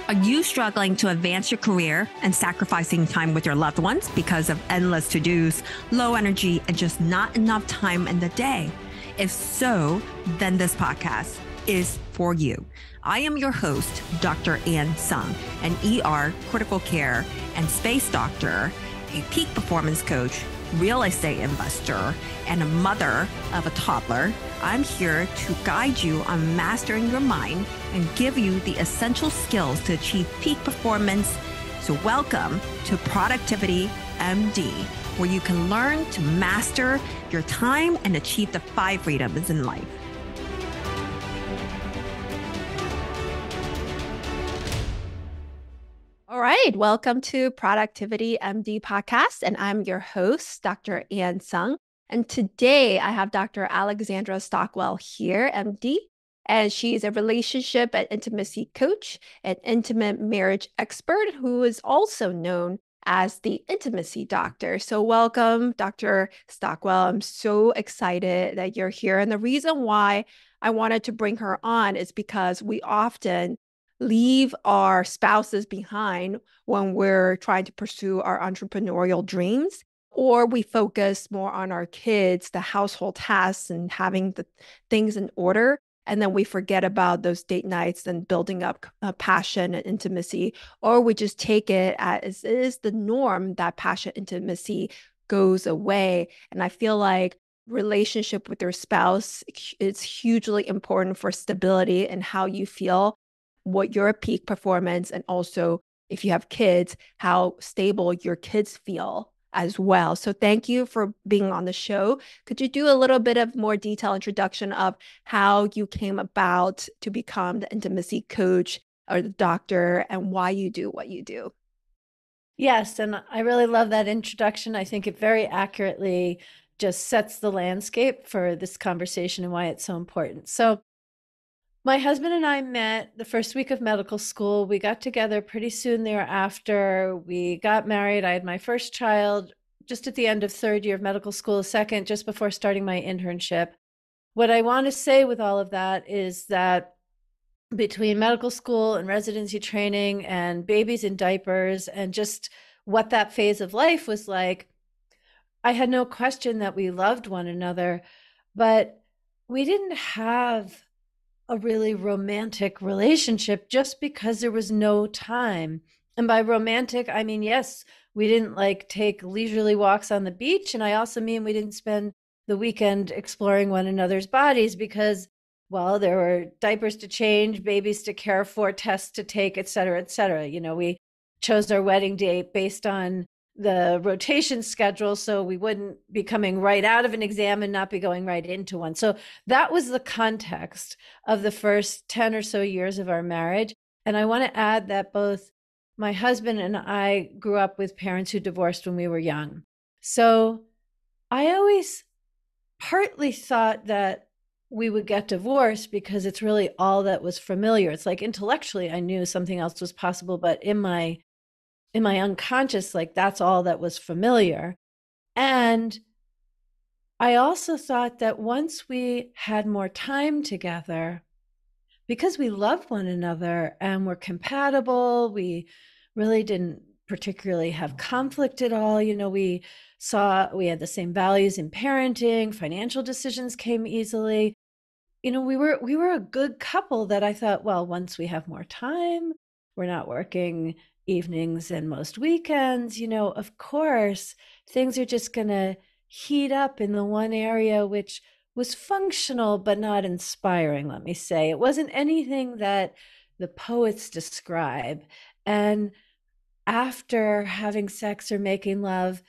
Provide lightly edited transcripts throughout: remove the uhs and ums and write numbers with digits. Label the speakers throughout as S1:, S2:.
S1: Are you struggling to advance your career and sacrificing time with your loved ones because of endless to-dos, low energy, and just not enough time in the day? If so, then this podcast is for you. I am your host, Dr. Ann Sung, an ER, critical care, and space doctor, a peak performance coach, real estate investor, and a mother of a toddler. I'm here to guide you on mastering your mind and give you the essential skills to achieve peak performance. So welcome to Productivity MD, where you can learn to master your time and achieve the 5 freedoms in life. All right, welcome to Productivity MD podcast, and I'm your host, Dr. Ann Sung. And today I have Dr. Alexandra Stockwell here, MD, and she's a relationship and intimacy coach, an intimate marriage expert who is also known as the intimacy doctor. So welcome, Dr. Stockwell. I'm so excited that you're here. And the reason why I wanted to bring her on is because we often leave our spouses behind when we're trying to pursue our entrepreneurial dreams, or we focus more on our kids, the household tasks, and having the things in order. And then we forget about those date nights and building up passion and intimacy, or we just take it as it is the norm that passion, intimacy goes away. And I feel like relationship with your spouse is hugely important for stability and how you feel, what your peak performance, and also if you have kids, how stable your kids feel as well. So thank you for being on the show. Could you do a little bit of more detailed introduction of how you came about to become the intimacy coach or the doctor and why you do what you do?
S2: Yes, and I really love that introduction. I think it very accurately just sets the landscape for this conversation and why it's so important. So my husband and I met the first week of medical school. We got together pretty soon thereafter. We got married. I had my first child just at the end of 3rd year of medical school, second just before starting my internship. What I want to say with all of that is that between medical school and residency training and babies in diapers and just what that phase of life was like, I had no question that we loved one another, but we didn't have a really romantic relationship just because there was no time. And by romantic, I mean, yes, we didn't like take leisurely walks on the beach. And I also mean we didn't spend the weekend exploring one another's bodies because, well, there were diapers to change, babies to care for, tests to take, et cetera, et cetera. You know, we chose our wedding date based on the rotation schedule, so we wouldn't be coming right out of an exam and not be going right into one. So that was the context of the first 10 or so years of our marriage. And I want to add that both my husband and I grew up with parents who divorced when we were young. So I always partly thought that we would get divorced because it's really all that was familiar. It's like intellectually I knew something else was possible, but in my unconscious, like that's all that was familiar. And I also thought that once we had more time together, because we loved one another and were compatible, we really didn't particularly have conflict at all. You know, we had the same values in parenting, financial decisions came easily. You know, we were a good couple that I thought, well, once we have more time, we're not working evenings and most weekends, you know, of course, things are just going to heat up in the one area which was functional but not inspiring, let me say. It wasn't anything that the poets describe. And after having sex or making love,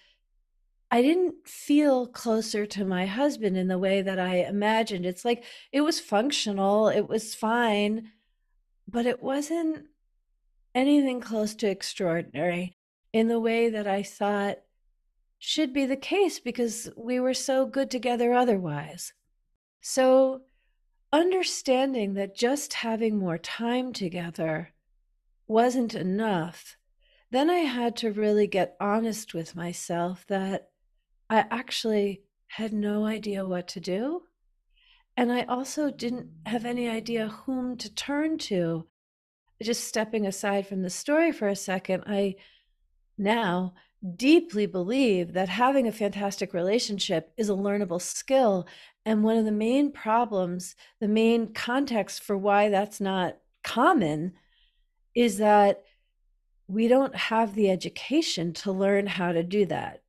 S2: I didn't feel closer to my husband in the way that I imagined. It's like it was functional, it was fine, but it wasn't anything close to extraordinary in the way that I thought should be the case because we were so good together otherwise. So understanding that just having more time together wasn't enough, then I had to really get honest with myself that I actually had no idea what to do. And I also didn't have any idea whom to turn to. just stepping aside from the story for a second, I now deeply believe that having a fantastic relationship is a learnable skill. And one of the main problems, the main context for why that's not common is that we don't have the education to learn how to do that.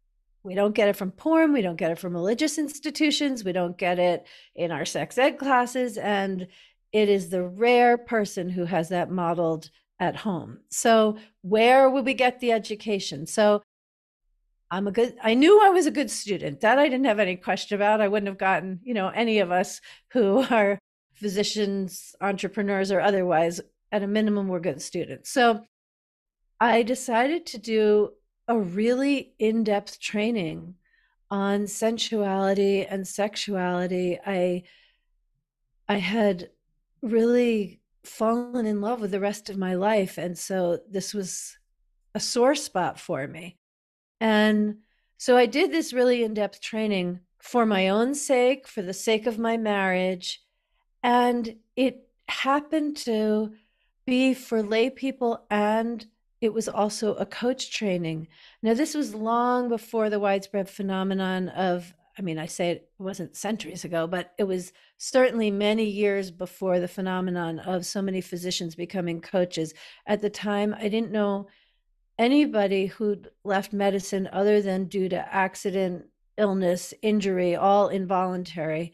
S2: We don't get it from porn. We don't get it from religious institutions. We don't get it in our sex ed classes. And it is the rare person who has that modeled at home. So, where would we get the education? So, I knew I was a good student. That I didn't have any question about. I wouldn't have gotten, any of us who are physicians, entrepreneurs, or otherwise, at a minimum, we're good students. So, I decided to do a really in-depth training on sensuality and sexuality. I had really fallen in love with the rest of my life, and so this was a sore spot for me. And so I did this really in-depth training for my own sake, for the sake of my marriage, and it happened to be for lay people, and it was also a coach training. Now, this was long before the widespread phenomenon of, I say it wasn't centuries ago, but it was certainly many years before the phenomenon of so many physicians becoming coaches. At the time, I didn't know anybody who'd left medicine other than due to accident, illness, injury, all involuntary.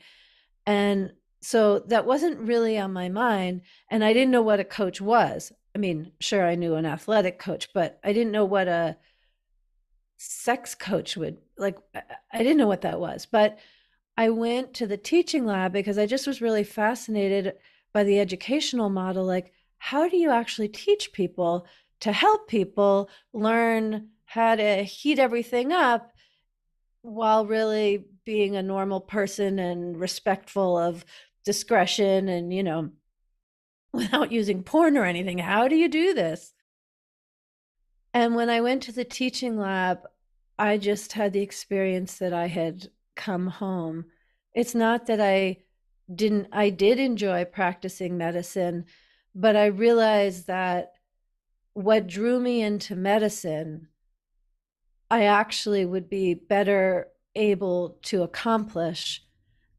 S2: And so that wasn't really on my mind. And I didn't know what a coach was. Sure, I knew an athletic coach, but I didn't know what a sex coach would like. I didn't know what that was. But I went to the teaching lab because I just was really fascinated by the educational model. Like, how do you actually teach people to help people learn how to heat everything up while really being a normal person and respectful of discretion and, without using porn or anything? How do you do this? And when I went to the teaching lab, I just had the experience that I had come home. It's not that I did enjoy practicing medicine, but I realized that what drew me into medicine, I actually would be better able to accomplish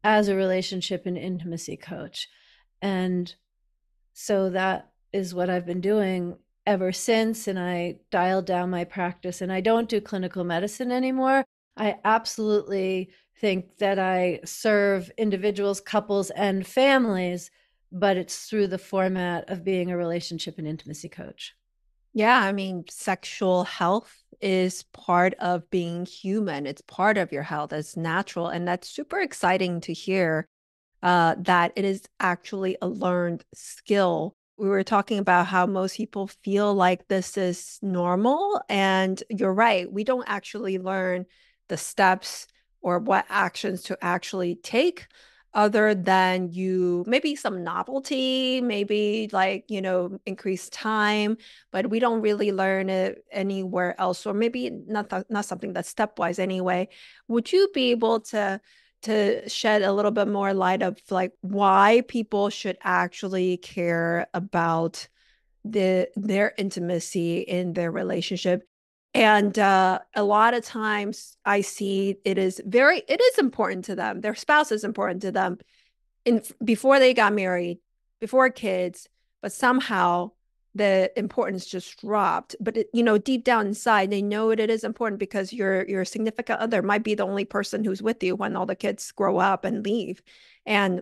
S2: as a relationship and intimacy coach. And so that is what I've been doing ever since. And I dialed down my practice, and I don't do clinical medicine anymore. I absolutely think that I serve individuals, couples, and families, but it's through the format of being a relationship and intimacy coach.
S1: Yeah, sexual health is part of being human. It's part of your health. It's natural. And that's super exciting to hear that it is actually a learned skill. We were talking about how most people feel like this is normal. And you're right, we don't actually learn the steps or what actions to actually take other than you maybe some novelty, maybe like, increase time, but we don't really learn it anywhere else, or maybe not something that's stepwise anyway. Would you be able to shed a little bit more light of like why people should actually care about their intimacy in their relationship? And a lot of times I see it is important to them. Their spouse is important to them in before they got married, before kids, but somehow the importance just dropped. But deep down inside, they know it is important because your significant other might be the only person who's with you when all the kids grow up and leave. And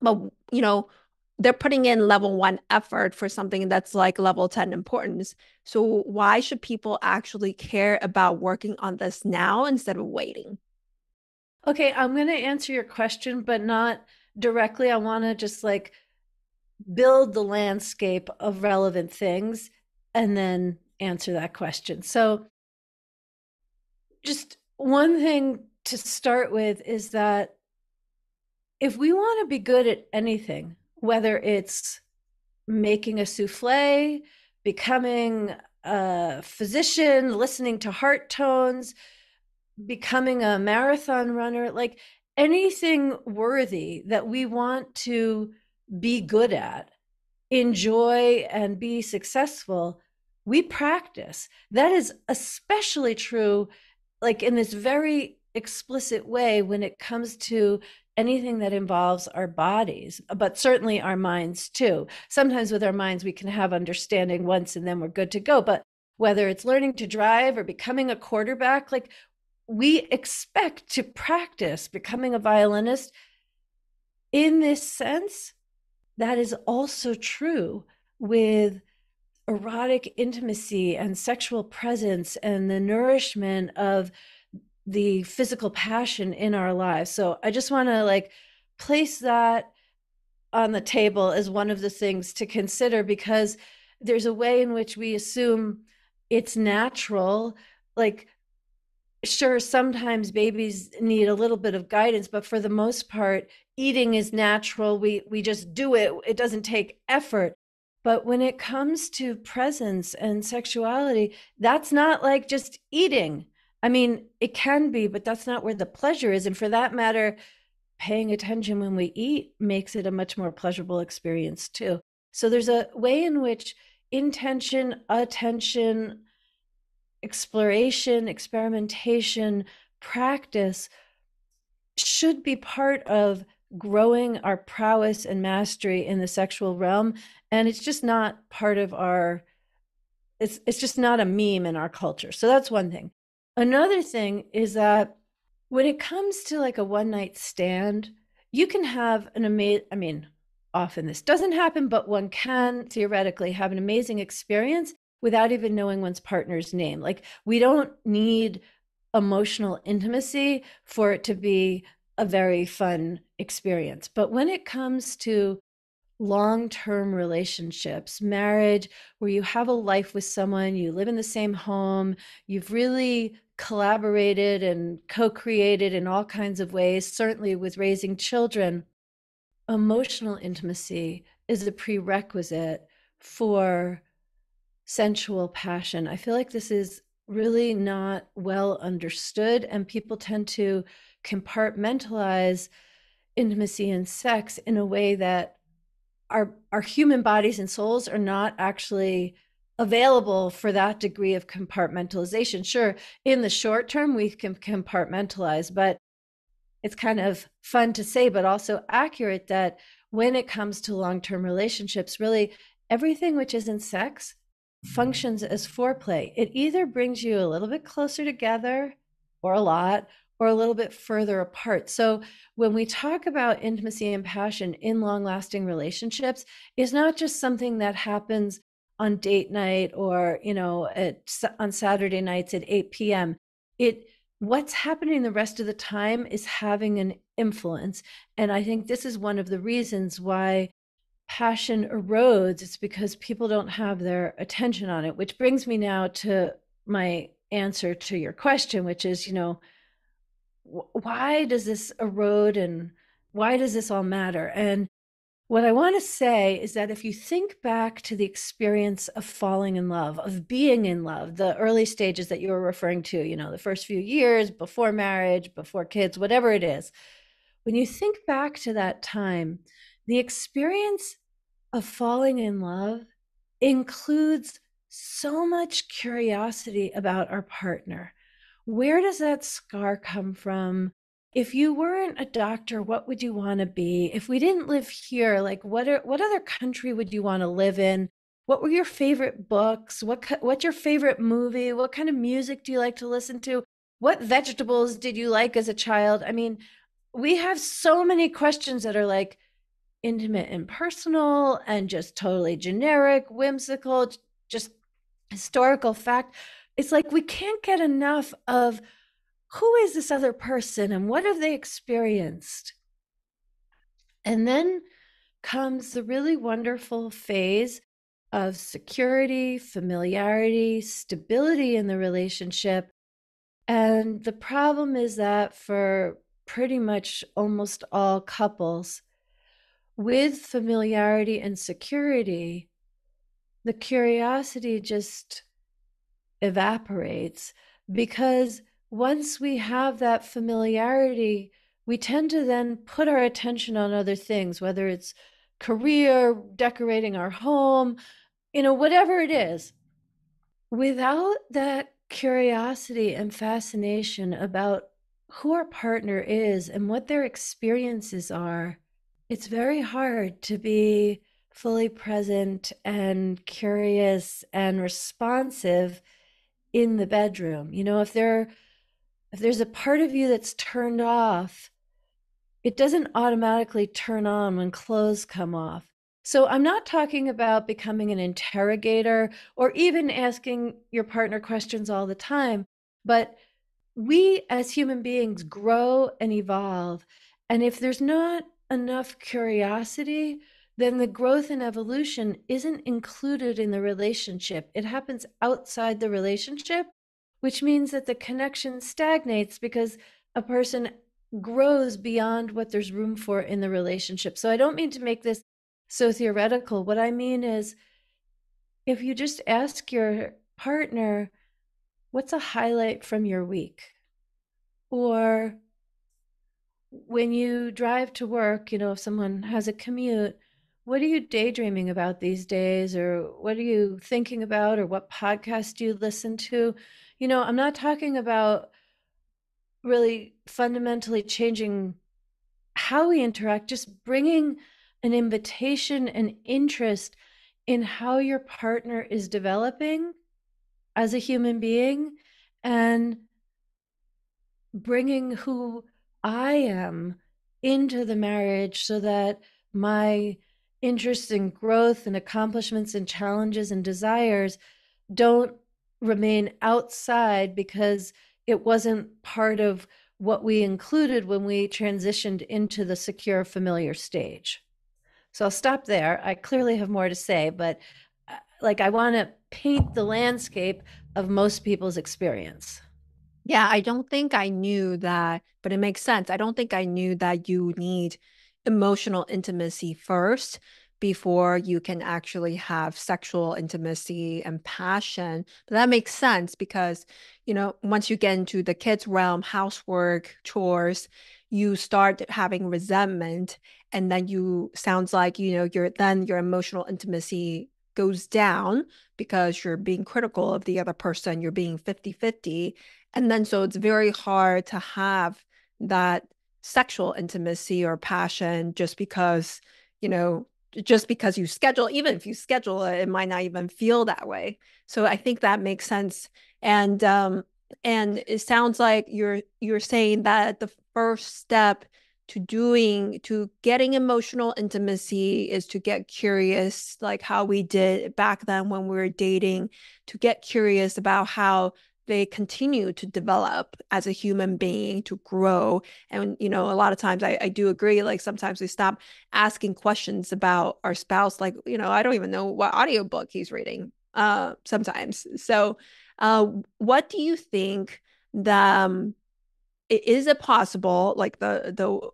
S1: but they're putting in level 1 effort for something that's like level 10 importance. So why should people actually care about working on this now instead of waiting?
S2: Okay, I'm going to answer your question, but not directly. I want to just like build the landscape of relevant things and then answer that question. So, just one thing to start with is that if we want to be good at anything, whether it's making a souffle, becoming a physician, listening to heart tones, becoming a marathon runner, like anything worthy that we want to be good at, enjoy and be successful, we practice. That is especially true, like in this very explicit way, when it comes to anything that involves our bodies, but certainly our minds too. Sometimes with our minds, we can have understanding once and then we're good to go. But whether it's learning to drive or becoming a quarterback, like we expect to practice becoming a violinist. In this sense, that is also true with erotic intimacy and sexual presence and the nourishment of the physical passion in our lives. So I just want to like place that on the table as one of the things to consider, because there's a way in which we assume it's natural. Like, sure, sometimes babies need a little bit of guidance, but for the most part, eating is natural. We just do it. It doesn't take effort. But when it comes to presence and sexuality, that's not like just eating. I mean, it can be, but that's not where the pleasure is. And for that matter, paying attention when we eat makes it a much more pleasurable experience too. So there's a way in which intention, attention, exploration, experimentation, practice should be part of growing our prowess and mastery in the sexual realm. And it's just not part of our, it's just not a meme in our culture. So that's one thing. Another thing is that when it comes to like a one night stand, you can have an amazing, I mean, often this doesn't happen, but one can theoretically have an amazing experience without even knowing one's partner's name. Like, we don't need emotional intimacy for it to be a very fun experience. But when it comes to long-term relationships, marriage, where you have a life with someone, you live in the same home, you've really collaborated and co-created in all kinds of ways, certainly with raising children, emotional intimacy is a prerequisite for sensual passion. I feel like this is really not well understood, and people tend to compartmentalize intimacy and sex in a way that our human bodies and souls are not actually available for that degree of compartmentalization. Sure, in the short term, we can compartmentalize, but it's kind of fun to say, but also accurate, that when it comes to long-term relationships, really everything which isn't sex functions as foreplay. It either brings you a little bit closer together, or a lot, or a little bit further apart. So when we talk about intimacy and passion in long-lasting relationships, it's not just something that happens on date night or, on Saturday nights at 8 p.m. What's happening the rest of the time is having an influence. And I think this is one of the reasons why passion erodes. It's because people don't have their attention on it, which brings me now to my answer to your question, which is, why does this erode and why does this all matter? And what I want to say is that if you think back to the experience of falling in love, of being in love, the early stages that you were referring to, the first few years before marriage, before kids, whatever it is, when you think back to that time, the experience of falling in love includes so much curiosity about our partner. Where does that scar come from? If you weren't a doctor, what would you want to be? If we didn't live here, like what other country would you want to live in? What were your favorite books? What's your favorite movie? What kind of music do you like to listen to? What vegetables did you like as a child? I mean, we have so many questions that are like intimate and personal and just totally generic, whimsical, just historical fact. It's like we can't get enough of who is this other person and what have they experienced? And then comes the really wonderful phase of security, familiarity, stability in the relationship. And the problem is that for pretty much almost all couples, with familiarity and security, the curiosity just evaporates, because once we have that familiarity, we tend to then put our attention on other things, whether it's career, decorating our home, whatever it is, without that curiosity and fascination about who our partner is and what their experiences are, it's very hard to be fully present and curious and responsive in the bedroom. If there's a part of you that's turned off, it doesn't automatically turn on when clothes come off. So I'm not talking about becoming an interrogator or even asking your partner questions all the time, but we as human beings grow and evolve. And if there's not enough curiosity, then the growth and evolution isn't included in the relationship. It happens outside the relationship, which means that the connection stagnates because a person grows beyond what there's room for in the relationship. So I don't mean to make this so theoretical. What I mean is, if you just ask your partner, what's a highlight from your week? Or when you drive to work, if someone has a commute, what are you daydreaming about these days? Or what are you thinking about? Or what podcast do you listen to? I'm not talking about really fundamentally changing how we interact, just bringing an invitation and interest in how your partner is developing as a human being, and bringing who I am into the marriage so that my interests and growth and accomplishments and challenges and desires don't remain outside because it wasn't part of what we included when we transitioned into the secure familiar stage. So I'll stop there. I clearly have more to say, but I want to paint the landscape of most people's experience.
S1: Yeah, I don't think I knew that, but it makes sense. I don't think I knew that you need emotional intimacy first before you can actually have sexual intimacy and passion. But that makes sense because, once you get into the kids' realm, housework, chores, you start having resentment. And then sounds like, your emotional intimacy goes down because you're being critical of the other person, you're being 50-50. And then so it's very hard to have that sexual intimacy or passion you know, just because you schedule, even if you schedule it, it might not even feel that way. So I think that makes sense. And it sounds like you're saying that the first step to getting emotional intimacy is to get curious, like how we did back then when we were dating, to get curious about how they continue to develop as a human being, to grow. And, a lot of times I do agree, like sometimes we stop asking questions about our spouse, like, I don't even know what audiobook he's reading sometimes. So, what do you think that is it possible, like the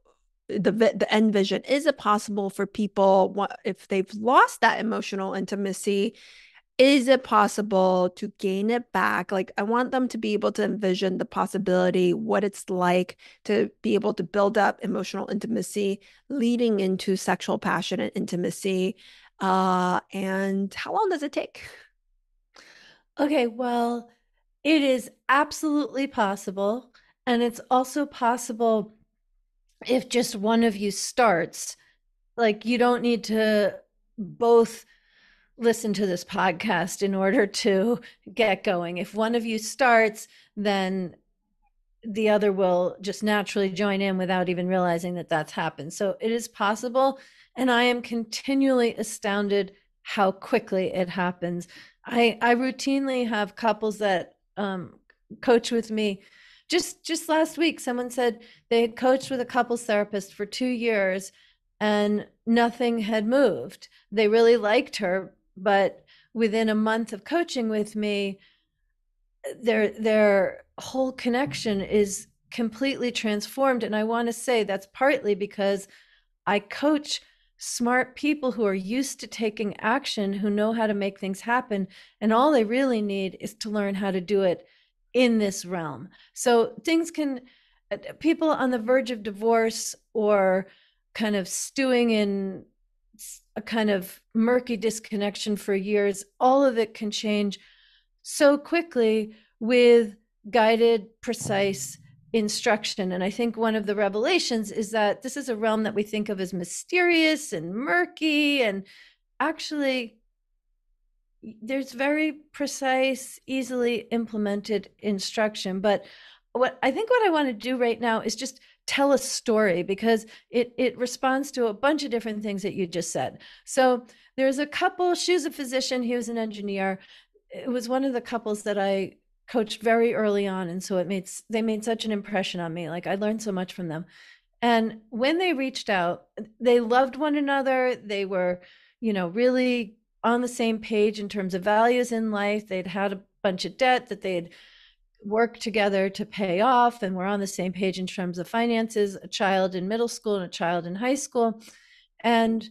S1: end vision, is it possible for people, if they've lost that emotional intimacy, is it possible to gain it back? Like, I want them to be able to envision the possibility, what it's like to be able to build up emotional intimacy leading into sexual passion and intimacy. And how long does it take?
S2: Okay, well, it is absolutely possible. And it's also possible if just one of you starts. Like, you don't need to both listen to this podcast in order to get going. If one of you starts, then the other will just naturally join in without even realizing that that's happened. So it is possible. And I am continually astounded how quickly it happens. I routinely have couples that coach with me. Just last week, someone said they had coached with a couples therapist for 2 years and nothing had moved. They really liked her, but within a month of coaching with me, their whole connection is completely transformed. And I want to say that's partly because I coach smart people who are used to taking action, who know how to make things happen, and all they really need is to learn how to do it in this realm. So things can, people on the verge of divorce or kind of stewing in a kind of murky disconnection for years, all of it can change so quickly with guided, precise instruction. And I think one of the revelations is that this is a realm that we think of as mysterious and murky, and actually there's very precise, easily implemented instruction. But what I want to do right now is just tell a story, because it responds to a bunch of different things that you just said. So there's a couple, she was a physician, he was an engineer. It was one of the couples that I coached very early on, and so they made such an impression on me. Like, I learned so much from them. And when they reached out, they loved one another. They were, really on the same page in terms of values in life. They'd had a bunch of debt that they'd worked together to pay off, and were on the same page in terms of finances, a child in middle school and a child in high school. And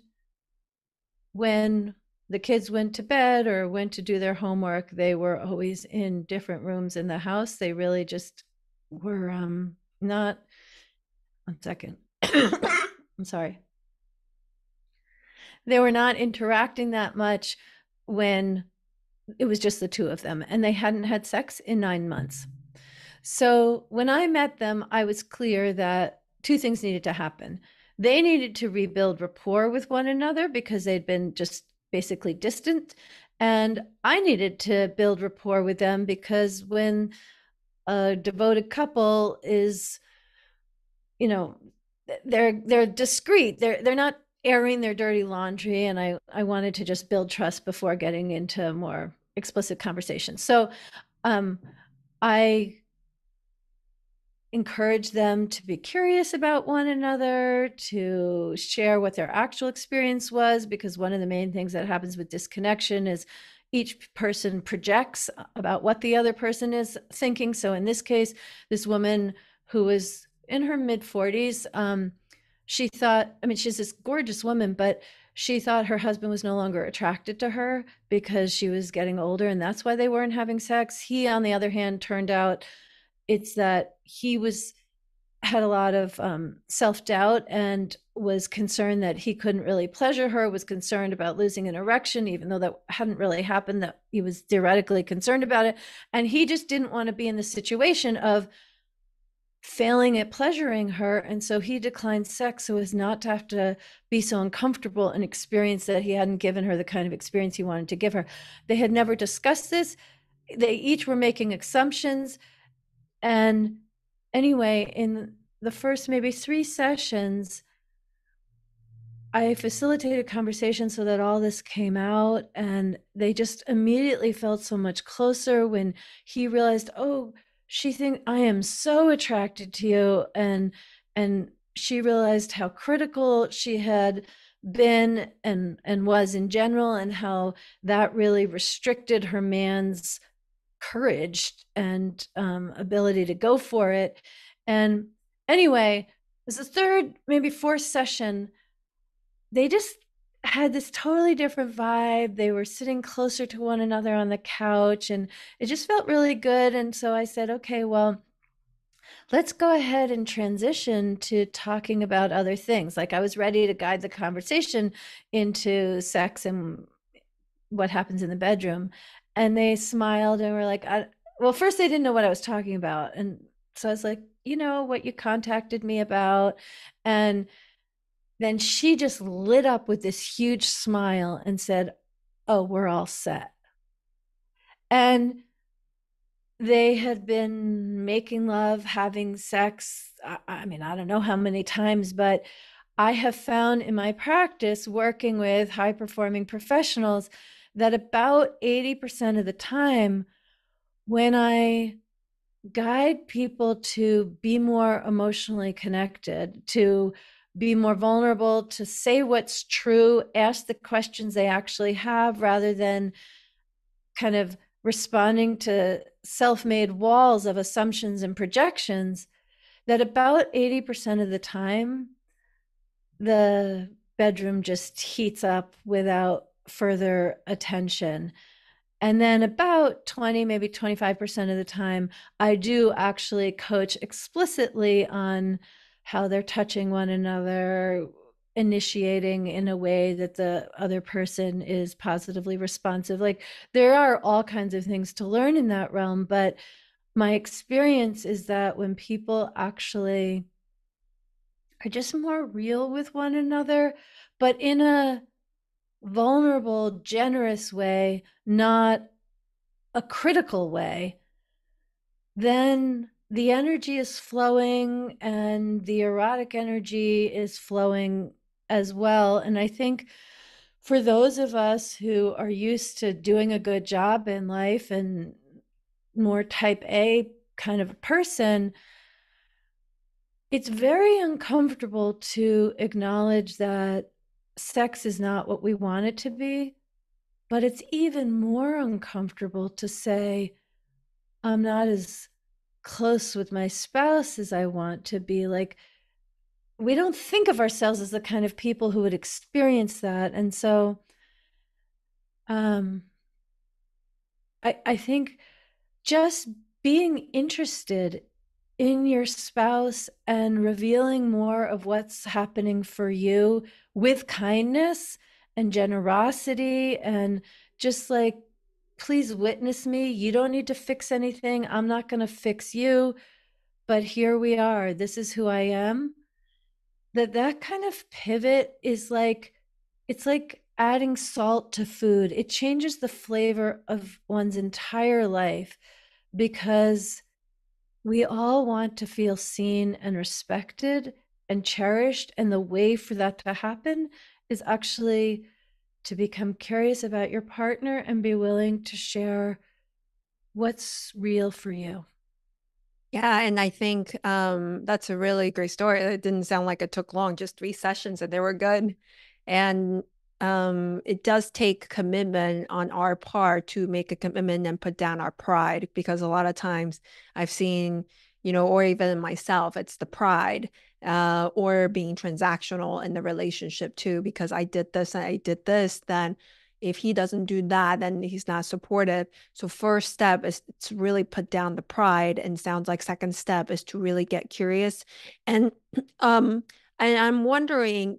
S2: when the kids went to bed or went to do their homework, they were always in different rooms in the house. They really just were not. One second. I'm sorry. They were not interacting that much when it was just the two of them, and they hadn't had sex in 9 months. So when I met them, I was clear that two things needed to happen. They needed to rebuild rapport with one another because they'd been just basically distant. And I needed to build rapport with them because when a devoted couple is, they're discreet. They're not airing their dirty laundry. And I wanted to just build trust before getting into more explicit conversations. So I encourage them to be curious about one another, to share what their actual experience was, because one of the main things that happens with disconnection is each person projects about what the other person is thinking. So in this case, this woman who was in her mid 40s, she thought, she's this gorgeous woman, but she thought her husband was no longer attracted to her because she was getting older, and that's why they weren't having sex. He, on the other hand, turned out it's that he had a lot of self-doubt and was concerned that he couldn't really pleasure her, was concerned about losing an erection, even though that hadn't really happened, that he was theoretically concerned about it. And he just didn't want to be in the situation of failing at pleasuring her. And so he declined sex so as not to have to be so uncomfortable and experience that he hadn't given her the kind of experience he wanted to give her. They had never discussed this. They each were making assumptions. And anyway, in the first maybe 3 sessions, I facilitated conversation so that all this came out, and they just immediately felt so much closer when he realized, oh, she thinks I am so attracted to you. And she realized how critical she had been and was in general, and how that really restricted her man's courage and ability to go for it. And anyway, as the third, maybe fourth session, they just had this totally different vibe. They were sitting closer to one another on the couch, and it just felt really good. And so I said, okay, well, let's go ahead and transition to talking about other things. Like, I was ready to guide the conversation into sex and what happens in the bedroom. And they smiled and were like, well, first they didn't know what I was talking about. And so I was like, what you contacted me about. And then she just lit up with this huge smile and said, oh, we're all set. And they had been making love, having sex. I don't know how many times, but I have found in my practice working with high performing professionals that about 80% of the time, when I guide people to be more emotionally connected, to be more vulnerable, to say what's true, ask the questions they actually have, rather than kind of responding to self-made walls of assumptions and projections, that about 80% of the time, the bedroom just heats up without further attention. And then about 20, maybe 25% of the time, I do actually coach explicitly on how they're touching one another, initiating in a way that the other person is positively responsive. Like there are all kinds of things to learn in that realm, but my experience is that when people actually are just more real with one another, but in a vulnerable, generous way, not a critical way, then the energy is flowing and the erotic energy is flowing as well. And I think for those of us who are used to doing a good job in life and more type A kind of a person, it's very uncomfortable to acknowledge that sex is not what we want it to be. But it's even more uncomfortable to say, I'm not as close with my spouse as I want to be. Like, we don't think of ourselves as the kind of people who would experience that. And so um, I think just being interested in your spouse and revealing more of what's happening for you with kindness and generosity and just like, please witness me. You don't need to fix anything. I'm not going to fix you, but here we are. This is who I am. That kind of pivot is like, it's like adding salt to food. It changes the flavor of one's entire life because we all want to feel seen and respected and cherished. And the way for that to happen is actually to become curious about your partner and be willing to share what's real for you.
S1: Yeah, and I think that's a really great story. It didn't sound like it took long, just 3 sessions, and they were good. And it does take commitment on our part to make a commitment and put down our pride, because a lot of times I've seen, or even myself, it's the pride or being transactional in the relationship too, because I did this and I did this, then if he doesn't do that, then he's not supportive. So first step is to really put down the pride, and sounds like second step is to really get curious. And um and I'm wondering,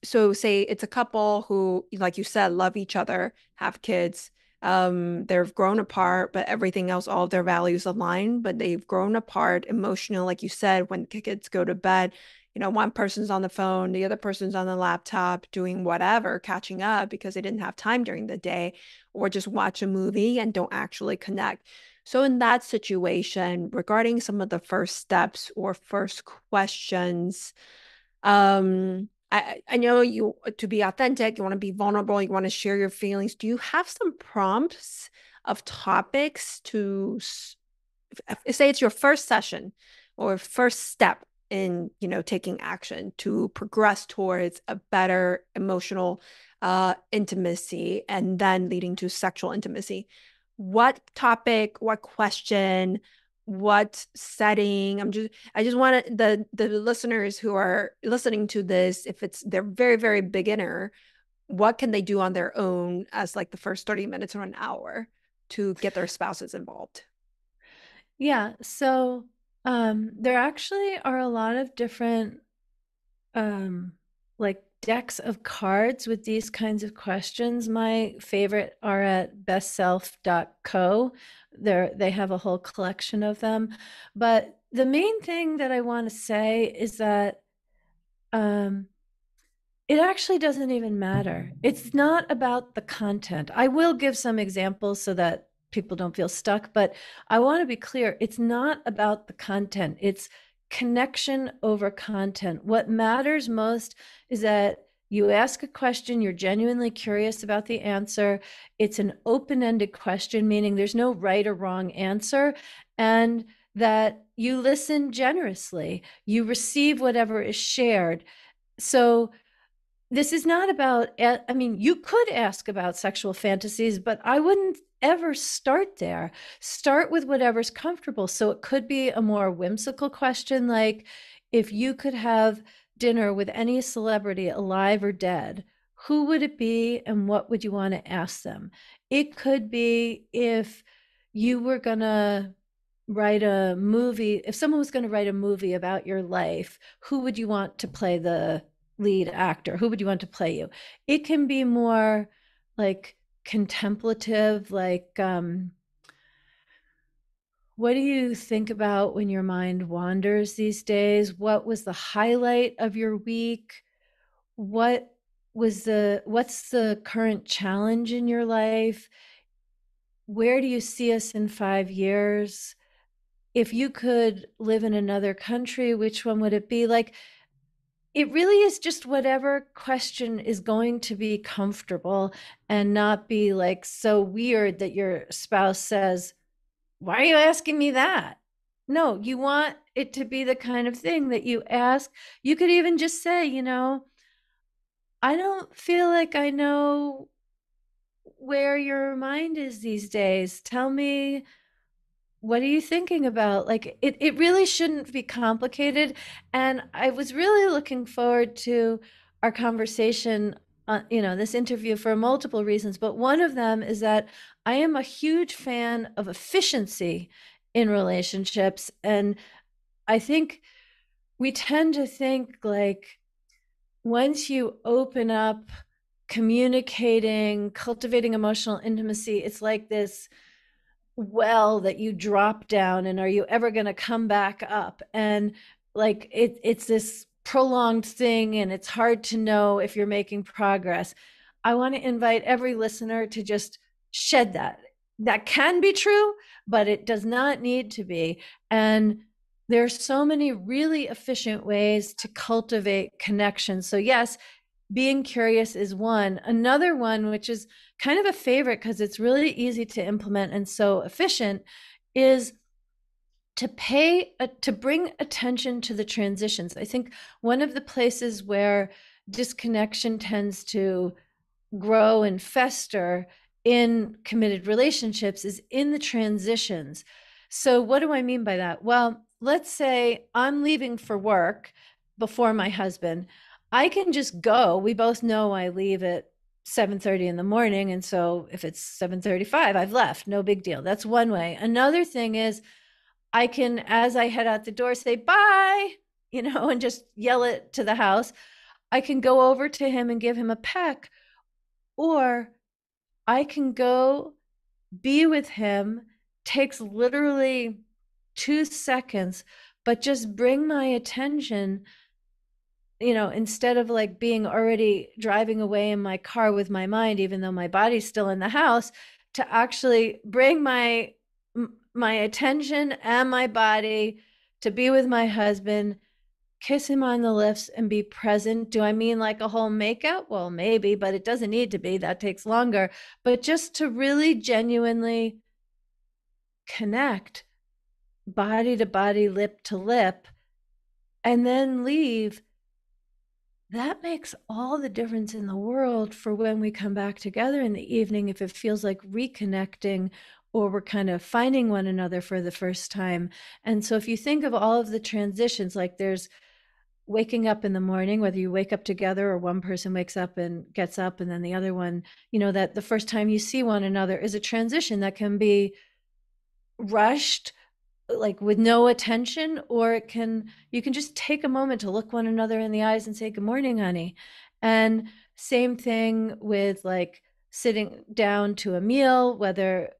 S1: so say it's a couple who, like you said, love each other, have kids. They've grown apart, but everything else, all of their values align, but they've grown apart emotional, like you said, when kids go to bed. One person's on the phone, the other person's on the laptop doing whatever, catching up because they didn't have time during the day, or just watch a movie and don't actually connect. So, in that situation, regarding some of the first steps or first questions, I know you to be authentic, you want to be vulnerable, you want to share your feelings. Do you have some prompts of topics to say it's your first session or first step in taking action to progress towards a better emotional intimacy and then leading to sexual intimacy? What topic, what question, what setting? I just want the listeners who are listening to this, if they're very very beginner, what can they do on their own as like the first 30 minutes or an hour to get their spouses involved?
S2: Yeah. So there actually are a lot of different um, like decks of cards with these kinds of questions. My favorite are at bestself.co. They have a whole collection of them. But the main thing that I want to say is that um, it actually doesn't even matter. It's not about the content. I will give some examples so that people don't feel stuck, but I want to be clear. It's not about the content. It's connection over content. What matters most is that you ask a question, you're genuinely curious about the answer. It's an open-ended question, meaning there's no right or wrong answer, and that you listen generously. You receive whatever is shared. So this is not about, I mean, you could ask about sexual fantasies, but I wouldn't ever start there. Start with whatever's comfortable. So it could be a more whimsical question like, if you could have dinner with any celebrity, alive or dead, who would it be and what would you want to ask them? It could be, if you were going to write a movie, if someone was going to write a movie about your life, who would you want to play the lead actor? Who would you want to play you? It can be more like contemplative, like what do you think about when your mind wanders these days? What was the highlight of your week? What what's the current challenge in your life? Where do you see us in 5 years? If you could live in another country, which one would it be? Like, it really is just whatever question is going to be comfortable and not be like so weird that your spouse says, "Why are you asking me that?" No, you want it to be the kind of thing that you ask. You could even just say, I don't feel like I know where your mind is these days. Tell me, what are you thinking about? Like, it really shouldn't be complicated. And I was really looking forward to our conversation, this interview for multiple reasons. But one of them is that I am a huge fan of efficiency in relationships. And I think we tend to think like once you open up communicating, cultivating emotional intimacy, it's like this well that you drop down, and are you ever going to come back up? And like it's this prolonged thing, and it's hard to know if you're making progress. I want to invite every listener to just shed that can be true, but it does not need to be. And there's so many really efficient ways to cultivate connection. So yes, being curious is one. Another one, which is kind of a favorite because it's really easy to implement and so efficient, is to bring attention to the transitions. I think one of the places where disconnection tends to grow and fester in committed relationships is in the transitions. So what do I mean by that? Well, let's say I'm leaving for work before my husband. I can just go. We both know I leave at 7:30 in the morning, and so if it's 7:35, I've left. No big deal. That's one way. Another thing is I can, as I head out the door, say bye, and just yell it to the house. I can go over to him and give him a peck, or I can go be with him. Takes literally 2 seconds, but just bring my attention, instead of like being already driving away in my car with my mind, even though my body's still in the house, to actually bring my attention and my body to be with my husband, kiss him on the lips, and be present. Do I mean like a whole makeout? Well, maybe, but it doesn't need to be. That takes longer. But just to really genuinely connect body to body, lip to lip, and then leave, that makes all the difference in the world for when we come back together in the evening, if it feels like reconnecting or we're kind of finding one another for the first time. And so if you think of all of the transitions, like there's waking up in the morning, whether you wake up together or one person wakes up and gets up and then the other one, that the first time you see one another is a transition that can be rushed, like with no attention, or you can just take a moment to look one another in the eyes and say, "Good morning, honey." And same thing with like sitting down to a meal, whether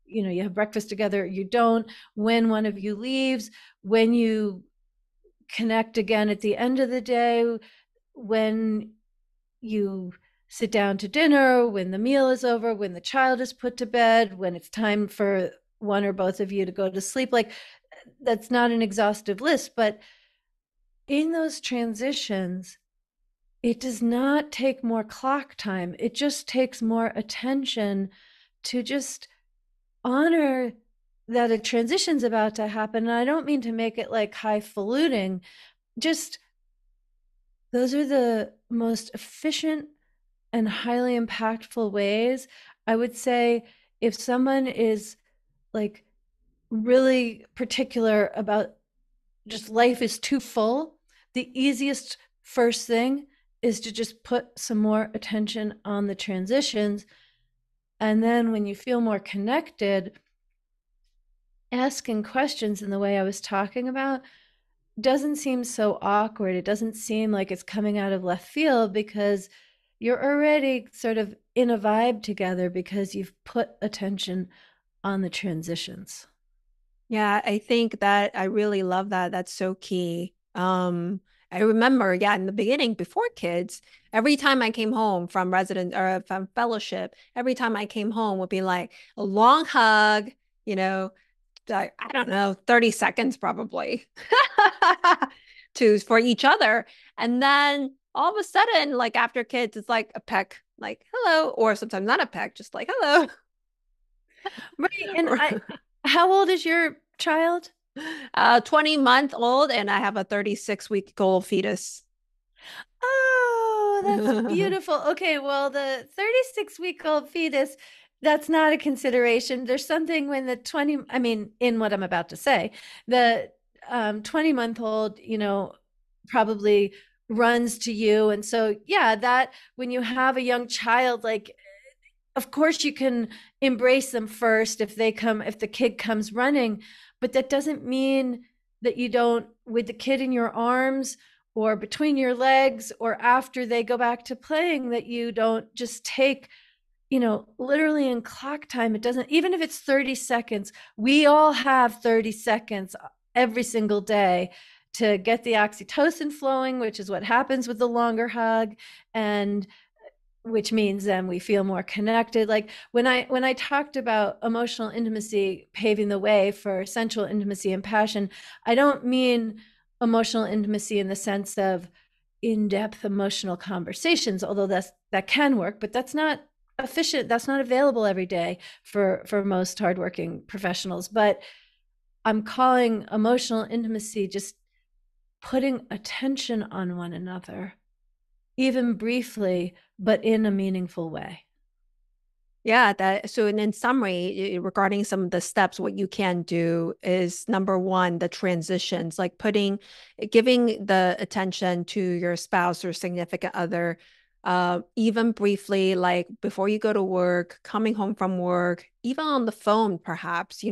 S2: you have breakfast together or you don't. When one of you leaves, when you connect again at the end of the day, when you sit down to dinner, when the meal is over, when the child is put to bed, when it's time for one or both of you to go to sleep. Like, that's not an exhaustive list, but in those transitions, it does not take more clock time. It just takes more attention to just honor that a transition's about to happen. And I don't mean to make it like highfalutin, just those are the most efficient and highly impactful ways. I would say if someone is like really particular about just life is too full, the easiest first thing is to just put some more attention on the transitions. And then when you feel more connected, asking questions in the way I was talking about, doesn't seem so awkward. It doesn't seem like it's coming out of left field because you're already sort of in a vibe together because you've put attention on the transitions.
S1: Yeah, I think that I really love that. That's so key. I remember, yeah, in the beginning, before kids, every time I came home from resident or from fellowship, every time I came home would be like a long hug, you know, like, I don't know, 30 seconds probably to for each other. And then all of a sudden, like after kids, it's like a peck, like hello, or sometimes not a peck, just like hello.
S2: Right. And how old is your child?
S1: 20-month old, and I have a 36-week-old fetus.
S2: Oh, that's beautiful. Okay, well, the 36-week-old fetus, that's not a consideration. There's something when the 20, I mean, in what I'm about to say, the 20-month-old, probably runs to you. And so, yeah, that when you have a young child, like of course you can embrace them first if the kid comes running, but that doesn't mean that you don't, with the kid in your arms or between your legs or after they go back to playing, that you don't just take, literally in clock time. It doesn't, even if it's 30 seconds, we all have 30 seconds every single day to get the oxytocin flowing, which is what happens with the longer hug. And which means then we feel more connected. Like when I talked about emotional intimacy paving the way for sensual intimacy and passion, I don't mean emotional intimacy in the sense of in-depth emotional conversations, although that can work, but that's not efficient. That's not available every day for most hardworking professionals. But I'm calling emotional intimacy just putting attention on one another, even briefly, but in a meaningful way.
S1: Yeah, that so and in summary, regarding some of the steps, what you can do is number one, the transitions, like giving the attention to your spouse or significant other, even briefly, like before you go to work, coming home from work, even on the phone, perhaps,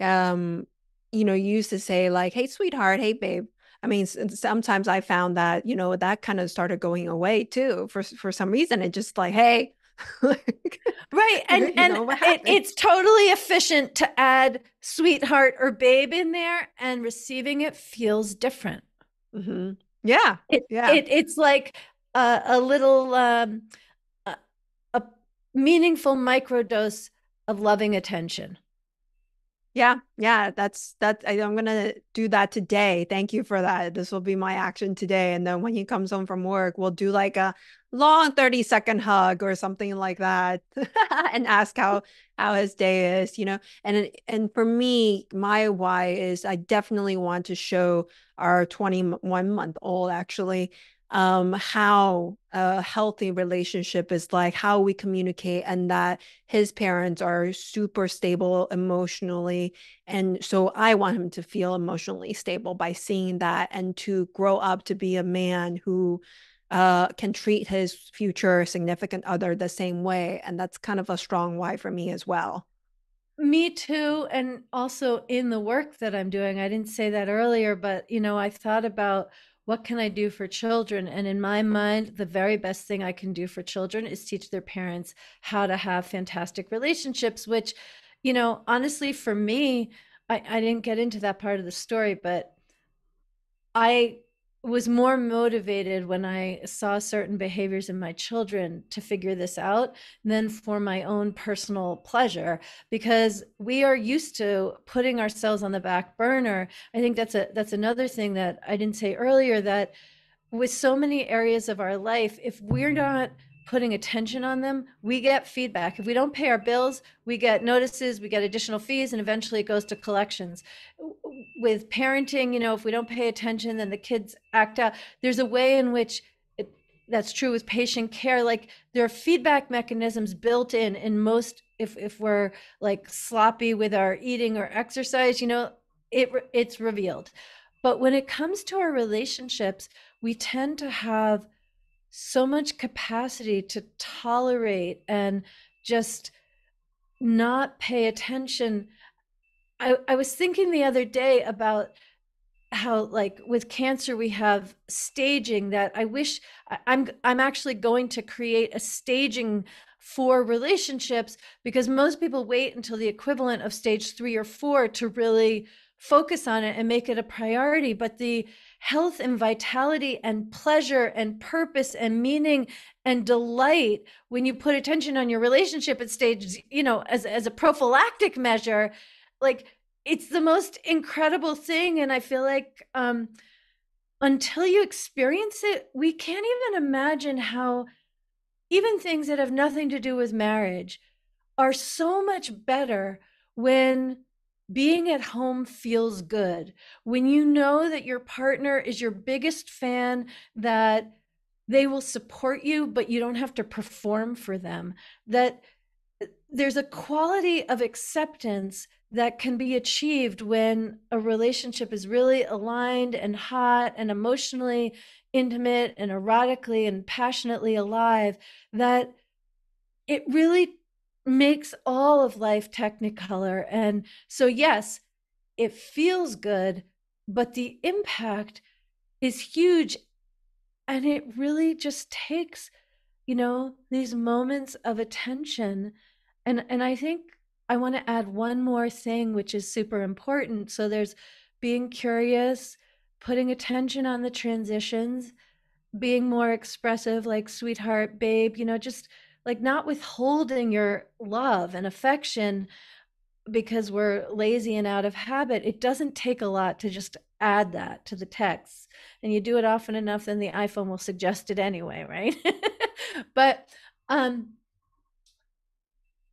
S1: um, you used to say like, "Hey, sweetheart, hey, babe." I mean, sometimes I found that, that kind of started going away too for some reason. It just like, hey. Like,
S2: Right. And
S1: what happened?
S2: it's totally efficient to add sweetheart or babe in there, and receiving it feels different.
S1: Hmm. Yeah. Yeah.
S2: It's like a little a, a meaningful microdose of loving attention.
S1: Yeah, yeah, I'm gonna do that today. Thank you for that. This will be my action today. And then when he comes home from work, we'll do like a long 30-second hug or something like that and ask how his day is, And for me, my why is I definitely want to show our 21-month-old actually how a healthy relationship is like, how we communicate, and that his parents are super stable emotionally. And so I want him to feel emotionally stable by seeing that and to grow up to be a man who can treat his future significant other the same way. And that's kind of a strong why for me as well.
S2: Me too. And also in the work that I'm doing, I didn't say that earlier, but I thought about what can I do for children? And in my mind, the very best thing I can do for children is teach their parents how to have fantastic relationships, which, honestly, for me, I didn't get into that part of the story, but I was more motivated when I saw certain behaviors in my children to figure this out than for my own personal pleasure, because we are used to putting ourselves on the back burner. I think that's another thing that I didn't say earlier, that with so many areas of our life, if we're not putting attention on them, we get feedback. If we don't pay our bills, we get notices, we get additional fees, and eventually it goes to collections. With parenting, if we don't pay attention, then the kids act out. There's a way in which that's true with patient care. Like there are feedback mechanisms built in most, if we're like sloppy with our eating or exercise, it's revealed. But when it comes to our relationships, we tend to have so much capacity to tolerate and just not pay attention. I was thinking the other day about how like with cancer we have staging that I wish I'm actually going to create a staging for relationships, because most people wait until the equivalent of stage 3 or 4 to really focus on it and make it a priority. But the health and vitality and pleasure and purpose and meaning and delight when you put attention on your relationship at stage, as a prophylactic measure, like it's the most incredible thing. And I feel like until you experience it, we can't even imagine how even things that have nothing to do with marriage are so much better when being at home feels good. When you know that your partner is your biggest fan, that they will support you, but you don't have to perform for them, that there's a quality of acceptance that can be achieved when a relationship is really aligned and hot and emotionally intimate and erotically and passionately alive, that it really makes all of life technicolor. And so, yes, it feels good, but the impact is huge. And it really just takes, these moments of attention. And I think I want to add one more thing, which is super important. So there's being curious, putting attention on the transitions, being more expressive, like sweetheart, babe, just like not withholding your love and affection because we're lazy and out of habit. It doesn't take a lot to just add that to the text. And you do it often enough, then the iPhone will suggest it anyway, right? But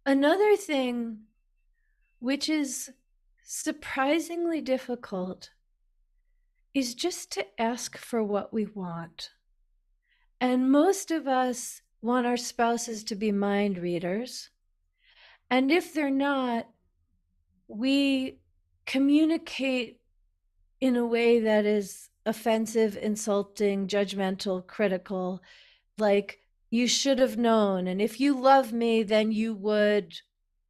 S2: another thing, which is surprisingly difficult, is just to ask for what we want. And most of us want our spouses to be mind readers. And if they're not, we communicate in a way that is offensive, insulting, judgmental, critical, like, you should have known. And if you love me, then you would,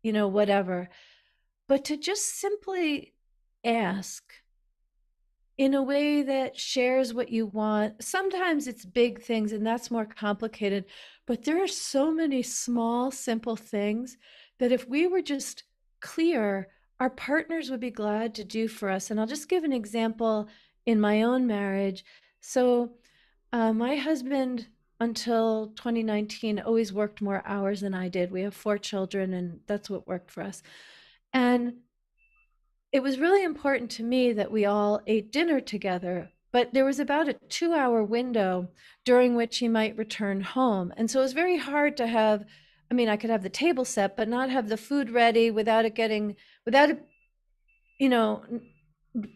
S2: whatever. But to just simply ask in a way that shares what you want. Sometimes it's big things and that's more complicated, but there are so many small, simple things that if we were just clear, our partners would be glad to do for us. And I'll just give an example in my own marriage. So, my husband, until 2019, always worked more hours than I did. We have 4 children, and that's what worked for us. And it was really important to me that we all ate dinner together, but there was about a 2 hour window during which he might return home. And so it was very hard to have, I mean, I could have the table set, but not have the food ready without without it, you know,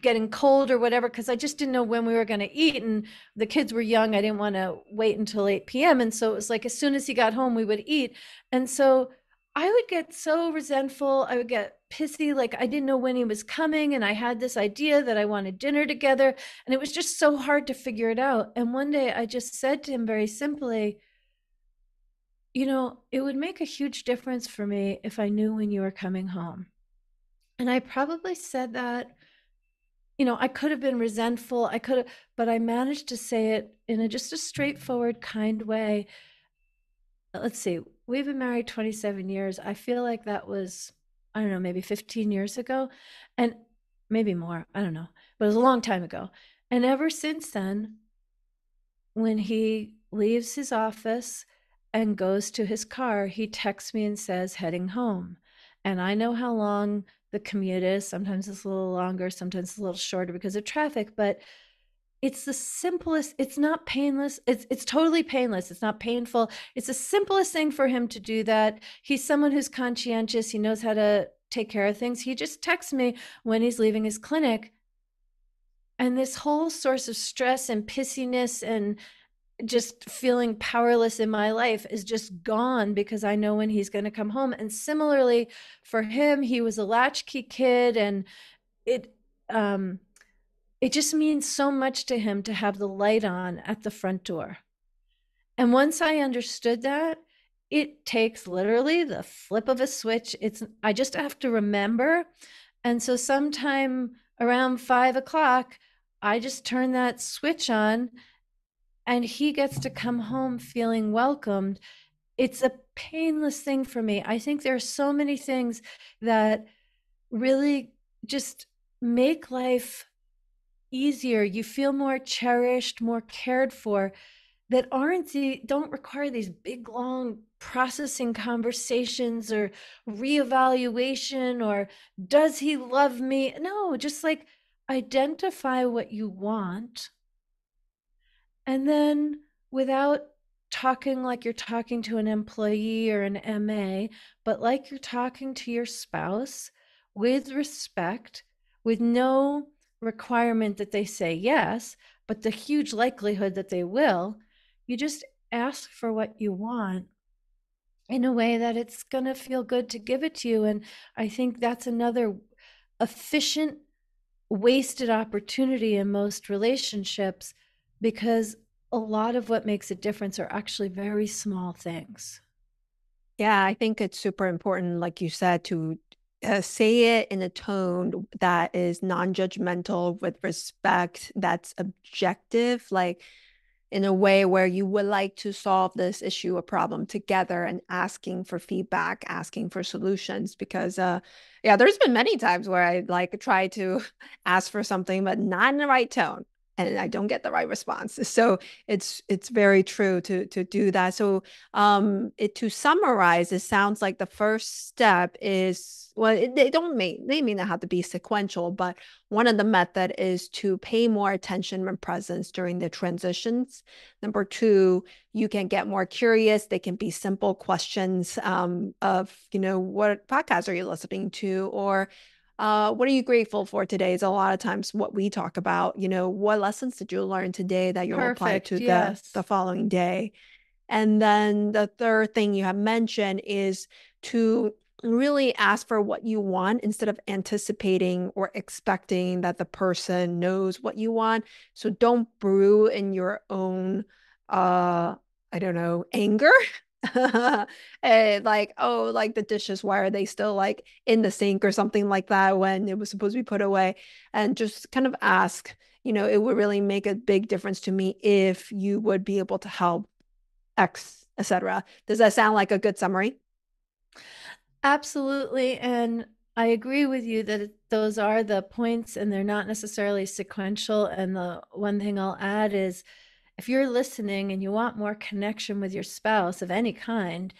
S2: getting cold or whatever, because I just didn't know when we were going to eat. And the kids were young. I didn't want to wait until 8 p.m. And so it was like as soon as he got home, we would eat. And so I would get so resentful. I would get pissy, like I didn't know when he was coming. And I had this idea that I wanted dinner together. And it was just so hard to figure it out. And one day I just said to him very simply, it would make a huge difference for me if I knew when you were coming home. And I probably said that, I could have been resentful. I could have, but I managed to say it in just a straightforward, kind way. Let's see, we've been married 27 years. I feel like that was, I don't know, maybe 15 years ago, and maybe more. I don't know, but it was a long time ago. And ever since then, when he leaves his office and goes to his car, he texts me and says, heading home. And I know how long the commute is. Sometimes it's a little longer, sometimes it's a little shorter because of traffic, but it's the simplest. It's not painless. It's totally painless. It's not painful. It's the simplest thing for him to do that. He's someone who's conscientious. He knows how to take care of things. He just texts me when he's leaving his clinic. And this whole source of stress and pissiness and just feeling powerless in my life is just gone because I know when he's going to come home. And similarly for him, he was a latchkey kid, and it it just means so much to him to have the light on at the front door. And once I understood that, it takes literally the flip of a switch. I just have to remember. And so sometime around 5 o'clock, I just turn that switch on and he gets to come home feeling welcomed. It's a painless thing for me. I think there are so many things that really just make life easier. You feel more cherished, more cared for, that don't require these big long processing conversations or reevaluation or does he love me? No, just like identify what you want, and then without talking like you're talking to an employee or an MA, but like you're talking to your spouse with respect, with no requirement that they say yes, but the huge likelihood that they will, you just ask for what you want in a way that it's going to feel good to give it to you. And I think that's another efficient wasted opportunity in most relationships, because a lot of what makes a difference are actually very small things.
S1: Yeah, I think it's super important, like you said, to say it in a tone that is non-judgmental with respect, that's objective, like in a way where you would like to solve this issue or problem together and asking for feedback, asking for solutions. Because yeah, there's been many times where I like try to ask for something, but not in the right tone. And I don't get the right response. So it's very true to do that. So to summarize, it sounds like the first step is, well, they may not have to be sequential, but one of the method is to pay more attention and presence during the transitions. Number two, you can get more curious. They can be simple questions of, what podcast are you listening to? Or what are you grateful for today? Is a lot of times what we talk about, what lessons did you learn today that you'll apply
S2: Perfect.
S1: to the
S2: Yes.
S1: following day? And then the third thing you have mentioned is to really ask for what you want instead of anticipating or expecting that the person knows what you want. So don't brew in your own, I don't know, anger. And like, oh, like the dishes, why are they still like in the sink or something like that when it was supposed to be put away? And just kind of ask, it would really make a big difference to me if you would be able to help X, etc. Does that sound like a good summary?
S2: Absolutely. And I agree with you that those are the points and they're not necessarily sequential. And the one thing I'll add is if you're listening and you want more connection with your spouse of any kind,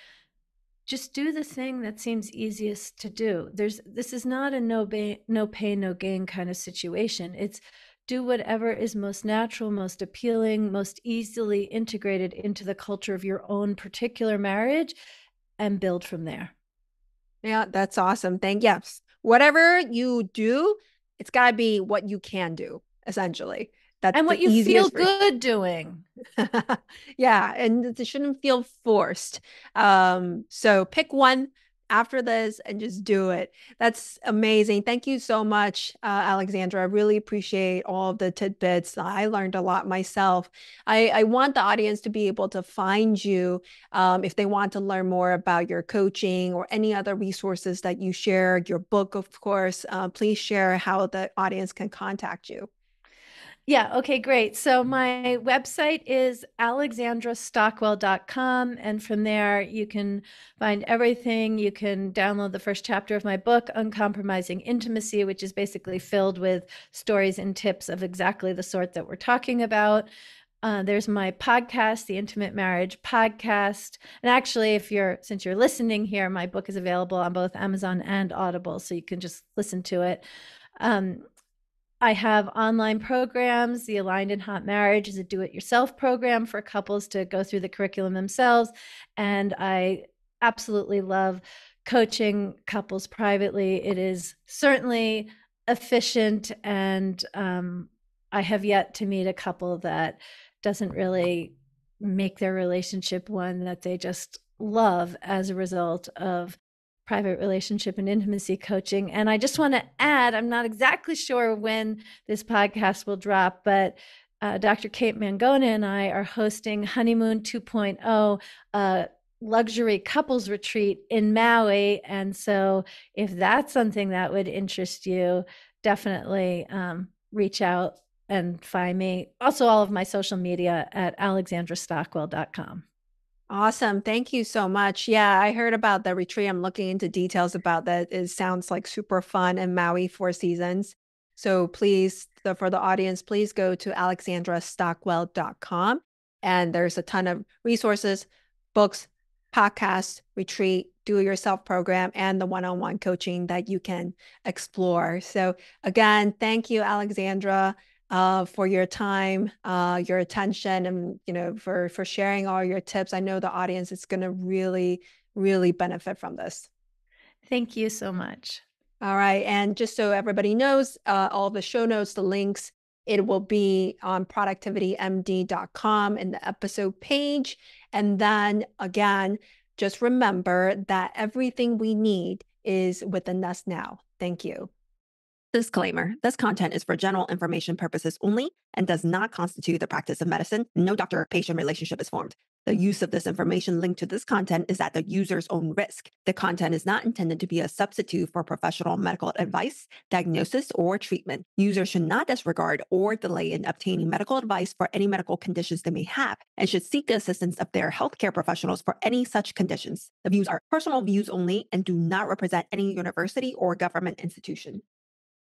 S2: just do the thing that seems easiest to do. This is not a no pain, no gain kind of situation. It's do whatever is most natural, most appealing, most easily integrated into the culture of your own particular marriage and build from there.
S1: Yeah, that's awesome. Yes. Whatever you do, it's got to be what you can do, essentially. That's
S2: And
S1: the
S2: what you feel
S1: easiest for you.
S2: good doing.
S1: Yeah, and it shouldn't feel forced. So pick one after this and just do it. That's amazing. Thank you so much, Alexandra. I really appreciate all of the tidbits. I learned a lot myself. I want the audience to be able to find you if they want to learn more about your coaching or any other resources that you share, your book, of course. Please share how the audience can contact you.
S2: Yeah, okay, great. So my website is alexandrastockwell.com. And from there, you can find everything. You can download the first chapter of my book, Uncompromising Intimacy, which is basically filled with stories and tips of exactly the sort that we're talking about. There's my podcast, the Intimate Marriage Podcast. And actually, since you're listening here, my book is available on both Amazon and Audible, so you can just listen to it. I have online programs. The Aligned in Hot Marriage is a do-it-yourself program for couples to go through the curriculum themselves. And I absolutely love coaching couples privately. It is certainly efficient, and I have yet to meet a couple that doesn't really make their relationship one that they just love as a result of private relationship and intimacy coaching. And I just want to add, I'm not exactly sure when this podcast will drop, but Dr. Kate Mangona and I are hosting Honeymoon 2.0, a luxury couples retreat in Maui. And so if that's something that would interest you, definitely reach out. and find me. Also, all of my social media at alexandrastockwell.com.
S1: Awesome. Thank you so much. Yeah, I heard about the retreat. I'm looking into details about that. It sounds like super fun in Maui, Four Seasons. So please, for the audience, please go to alexandrastockwell.com. And there's a ton of resources, books, podcasts, retreat, do-it-yourself program, and the one-on-one coaching that you can explore. So again, thank you, Alexandra, for your time, your attention, and for sharing all your tips. I know the audience is going to really benefit from this.
S2: Thank you so much.
S1: All right, and just so everybody knows, all the show notes, the links, it will be on productivitymd.com in the episode page. And then again, just remember that everything we need is within us now. Thank you. Disclaimer: this content is for general information purposes only and does not constitute the practice of medicine. No doctor-patient relationship is formed. The use of this information linked to this content is at the user's own risk. The content is not intended to be a substitute for professional medical advice, diagnosis, or treatment. Users should not disregard or delay in obtaining medical advice for any medical conditions they may have and should seek the assistance of their healthcare professionals for any such conditions. The views are personal views only and do not represent any university or government institution.